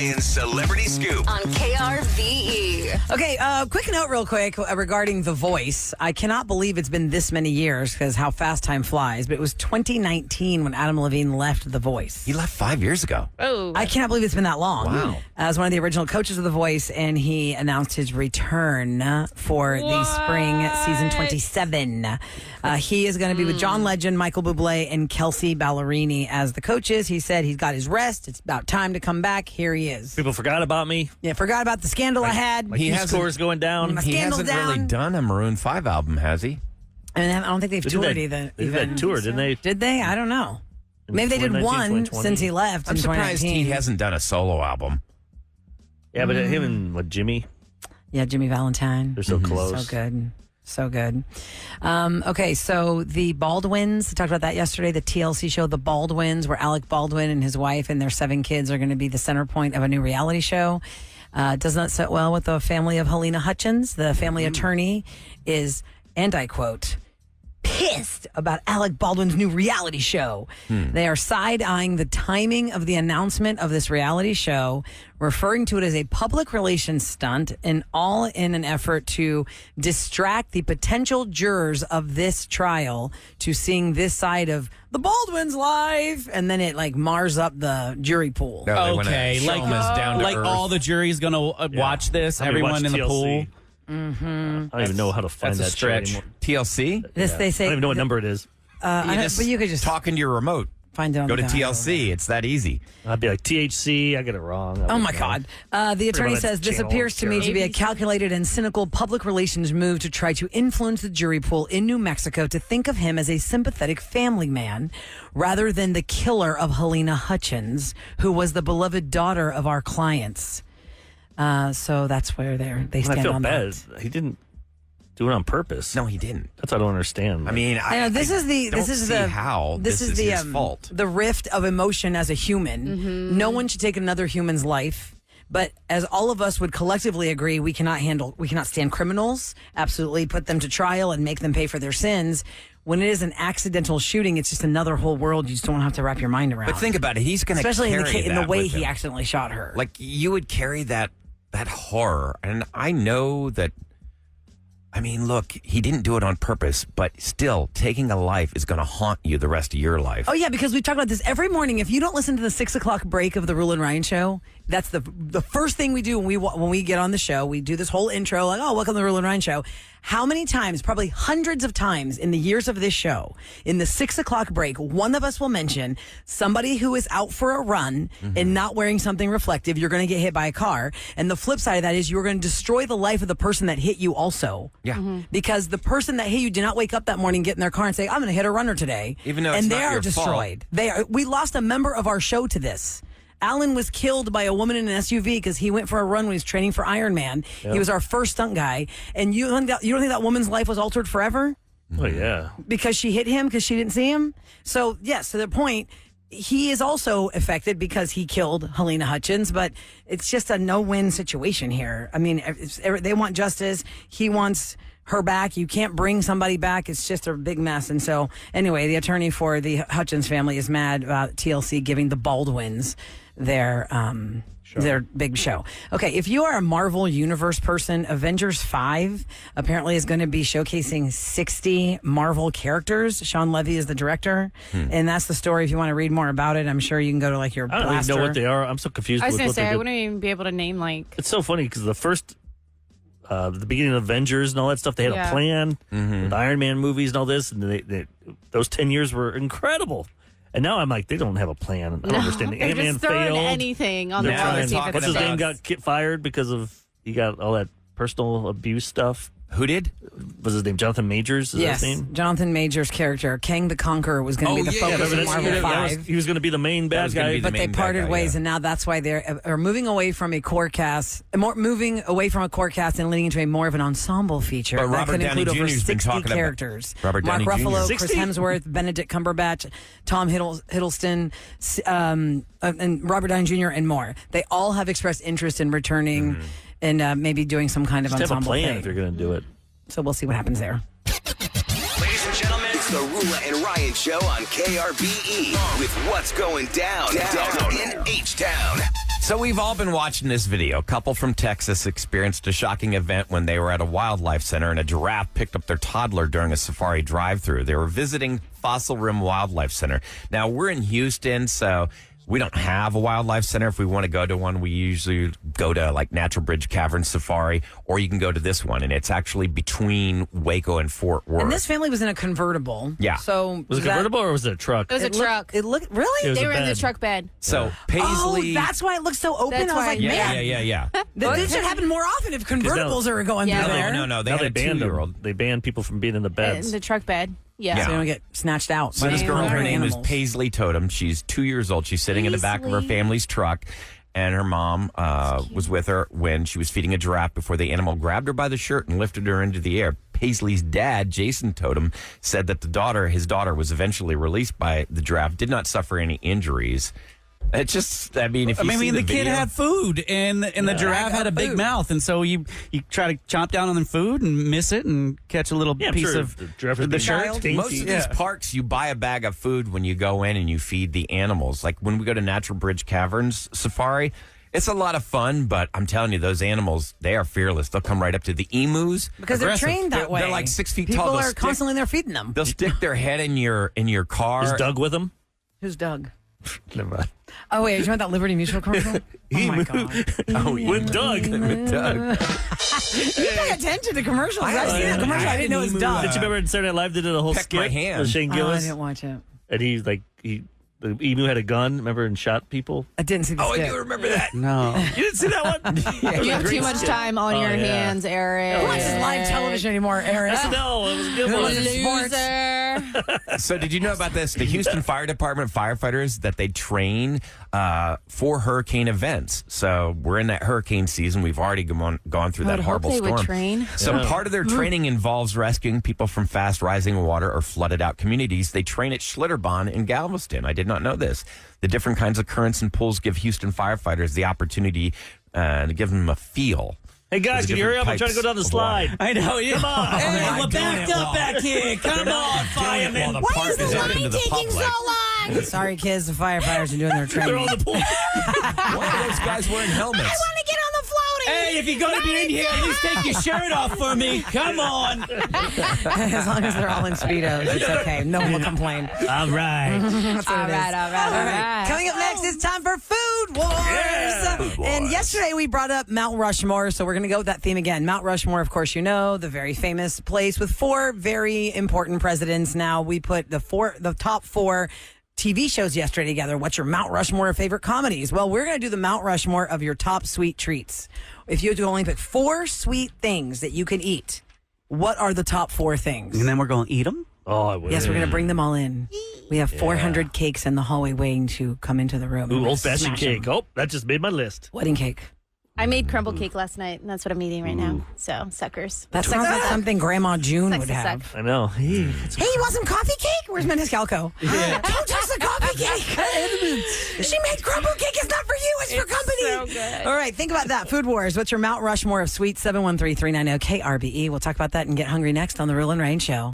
Ryan's Celebrity Scoop on KRVE. Okay, quick note real quick regarding The Voice. I cannot believe it's been this many years because how fast time flies, but it was 2019 when Adam Levine left The Voice. He left 5 years ago. Oh. I cannot believe it's been that long. Wow. As one of the original coaches of The Voice, and he announced his return for the spring season 27. He is going to be with John Legend, Michael Bublé, and Kelsey Ballerini as the coaches. He said he's got his rest. It's about time to come back. Here he is. People forgot about me. Yeah, forgot about the scandal I had. My scores going down. My He scandal's hasn't really down. done a Maroon 5 album, has he? And I don't think they've toured They either. did that tour, didn't they? Did they? I don't know. In Maybe they did 2019, one 2020. since he left. I'm in surprised 2019. he hasn't done a solo album. Yeah, but him and Jimmy, Yeah, Jimmy Valentine. they're so close. So good. So good. Okay, so the Baldwins, we talked about that yesterday, the TLC show, The Baldwins, where Alec Baldwin and his wife and their 7 kids are going to be the center point of a new reality show. Does not sit well with the family of Helena Hutchins. The family attorney is, and I quote, pissed about Alec Baldwin's new reality show. They are side-eyeing the timing of the announcement of this reality show, referring to it as a public relations stunt, and all in an effort to distract the potential jurors of this trial to seeing this side of the Baldwins live, and then it like mars up the jury pool. No, they wanna Okay, show like, him as down to like earth. all the jury's going to watch this, I mean, watch everyone in the TLC. pool. I don't even know how to find That's a that show stretch. anymore. TLC? This they I say. don't even know what number it is. But you could just talking to your remote. find it on Go to the dial. TLC. It's that easy. I'd be like THC. I get it wrong. Oh, my God. The attorney much says this channel appears to me to be a calculated and cynical public relations move to try to influence the jury pool in New Mexico to think of him as a sympathetic family man rather than the killer of Helena Hutchins, who was the beloved daughter of our clients. So that's where they stand I feel on bad. that. He didn't do it on purpose. No, he didn't. That's what I don't understand. I mean, I know this is the don't this is see the how this is the his fault. the rift of emotion as a human. No one should take another human's life, but as all of us would collectively agree, we cannot stand criminals. Absolutely, put them to trial and make them pay for their sins. When it is an accidental shooting, it's just another whole world you just don't have to wrap your mind around. But think about it. He's going to especially carry in the that way with he him. accidentally shot her. Like, you would carry that horror. And I know that, I mean, look, he didn't do it on purpose, but still, taking a life is going to haunt you the rest of your life. Oh, yeah, because we talk about this every morning. If you don't listen to the 6 o'clock break of the Roula and Ryan show, that's the first thing we do when we get on the show. We do this whole intro, like, oh, welcome to the Roula and Ryan show. How many times, probably hundreds of times in the years of this show, in the 6 o'clock break, one of us will mention somebody who is out for a run and not wearing something reflective, you're going to get hit by a car. And the flip side of that is you're going to destroy the life of the person that hit you also. Yeah. Because the person that hit you did not wake up that morning, get in their car and say, I'm going to hit a runner today. Even though it's and not they are your destroyed. We lost a member of our show to this. Alan was killed by a woman in an SUV because he went for a run when he was training for Iron Man. Yep. He was our first stunt guy. And you don't think that woman's life was altered forever? Oh, yeah. Because she hit him because she didn't see him? So, yes, to the point, he is also affected because he killed Helena Hutchins, but it's just a no-win situation here. I mean, they want justice. He wants her back. You can't bring somebody back. It's just a big mess. And so, anyway, the attorney for the Hutchins family is mad about TLC giving the Baldwins their big show. Okay, if you are a Marvel Universe person, Avengers 5 apparently is going to be showcasing 60 Marvel characters. Sean Levy is the director, and that's the story. If you want to read more about it, I'm sure you can go to like your I don't Blaster. even know what they are. I'm so confused I was with going to what say, they I do. wouldn't even be able to name, like... It's so funny because the first, the beginning of Avengers and all that stuff, they had a plan with Iron Man movies and all this, and those 10 years were incredible. And now I'm like, they don't have a plan. I don't understand. They're Ant-Man just throwing failed. anything on the Now wall they're to see if talking it What's his about- name got fired because of he got all that personal abuse stuff. Who did? Was his name Jonathan Majors? Is Yes, that his name? Jonathan Majors' character, Kang the Conqueror, was going to be the focus Remember of Marvel that 5. he was going to be the main bad was gonna guy. be the But they main bad parted guy, ways, yeah. and now that's why they are moving away from a core cast, moving away from a core cast and leading into a more of an ensemble feature. But that Robert could Downey include over Jr. 's been 60 talking about- characters. Robert Mark Downey Jr. Ruffalo, 60? Chris Hemsworth, Benedict Cumberbatch, Tom Hiddleston, and Robert Downey Jr. and more. They all have expressed interest in returning and maybe doing some kind of Just have a ensemble plan thing. if you're going to do it. So we'll see what happens there. Ladies and gentlemen, it's the Roula and Ryan Show on KRBE with what's going down in H-Town. So we've all been watching this video. A couple from Texas experienced a shocking event when they were at a wildlife center and a giraffe picked up their toddler during a safari drive-through. They were visiting Fossil Rim Wildlife Center. Now, we're in Houston, so we don't have a wildlife center. If we want to go to one, we usually go to like Natural Bridge Cavern Safari, or you can go to this one, and it's actually between Waco and Fort Worth. And this family was in a convertible. Yeah. So Was it convertible or was it a truck? It was a truck. It looked really. It was They a were in the bed. truck bed. So Oh, Paisley. that's why it looked so open. That's I was why- like, yeah, man, yeah. this should happen more often if convertibles are going Yeah. through there. No. They Now had a banned 2-year-old. them. They banned people from being in the In beds. the truck bed. Yeah. Yeah. So they don't get snatched out. So this by girl, her hungry name is animals. Paisley Totem. She's 2 years old. She's sitting in the back of her Paisley. family's truck, and her mom was with her when she was feeding a giraffe before the animal grabbed her by the shirt and lifted her into the air. Paisley's dad, Jason Totem, said that his daughter was eventually released by the giraffe, did not suffer any injuries. It just, I mean, if you see the kid video- had food, and the giraffe had a big mouth, and so you try to chomp down on the food and miss it and catch a little Yeah, I'm piece sure of the giraffe would the be shirt. dainty. Most of these parks, you buy a bag of food when you go in and you feed the animals. Like when we go to Natural Bridge Caverns Safari, it's a lot of fun, but I'm telling you, those animals, they are fearless. They'll come right up to the emus. because they're aggressive. trained that They're- way. they're like 6 feet People tall. They'll are stick- constantly there feeding them. They'll stick their head in your car. Is Doug with him? Who's Doug? Never mind. Oh wait, are you talking about that Liberty Mutual commercial? Oh my god! Oh, yeah. With Doug. With Doug. You pay attention to commercials. I've seen that commercial. I didn't know it was Doug. Did you remember in Saturday Night Live they did a whole Pecked skit my hand. with Shane Oh, I Gillis? didn't watch it. And the emu had a gun, remember, and shot people? I didn't see the Oh, I skit. do remember that. No. You didn't see that one? You have too much time on your yeah. hands, Eric. Who watches live television anymore, Eric? No, it was a good Who one. was it? Loser. So did you know about this? The Houston Fire Department firefighters, that they train for hurricane events. So we're in that hurricane season. We've already gone through I that would hope horrible they storm. would train. So part of their training involves rescuing people from fast rising water or flooded out communities. They train at Schlitterbahn in Galveston. I did not know this. The different kinds of currents and pools give Houston firefighters the opportunity to give them a feel. Hey, guys, There's can you hurry up? I'm different trying to go down the types of slide. I know. Yeah. Come on. Hey, not we're doing backed it up well. back here. Come on, firemen. Why is the line taking so long? Sorry, kids. The firefighters are doing their They're training. on the pool. Why are those guys wearing helmets? to get on the floaty. Hey, if you're going to be in here, at least take your shirt off for me. Come on. As long as they're all in Speedos, it's okay. No one will complain. All right. That's what All it is. right, all right, all right. Coming up next, it's time for Food Wars. Food Wars. And yesterday we brought up Mount Rushmore, so we're going to go with that theme again. Mount Rushmore, of course, you know, the very famous place with 4 very important presidents. Now we put the top 4 TV shows yesterday together. What's your Mount Rushmore of favorite comedies? Well, we're going to do the Mount Rushmore of your top sweet treats. If you had to only pick 4 sweet things that you can eat, what are the top 4 things? And then we're going to eat them? Oh, I would. Yes, we're going to bring them all in. We have 400 cakes in the hallway waiting to come into the room. Ooh, old-fashioned Smash 'em. cake. Oh, that just made my list. Wedding cake. I made crumble cake last night, and that's what I'm eating right now. So, suckers. That sounds like something Grandma June would Sexy have. suck. I know. Hey, you want some coffee cake? Where's my Calco? Don't touch the coffee cake. She made crumble cake. It's not for you. It's for company. so good. All right, think about that. Food Wars. What's your Mount Rushmore of sweets? 713-390-KRBE. We'll talk about that and get hungry next on the Roula and Rain Show.